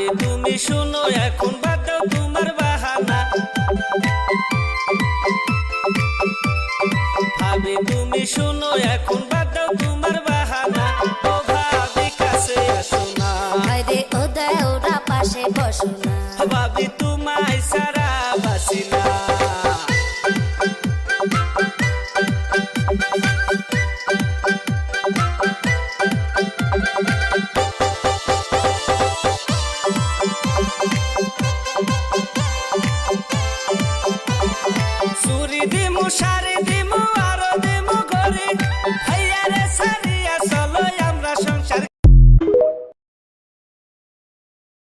ভাবি তুমি শুনো এখন বাদ দাও তোমার বাহানা, ভাবি তুমি শুনো এখন বাদ দাও তোমার বাহানা, ও ভাবি কাছে আসো না, আরে ওদা ওরা পাশে বসো না, ভাবি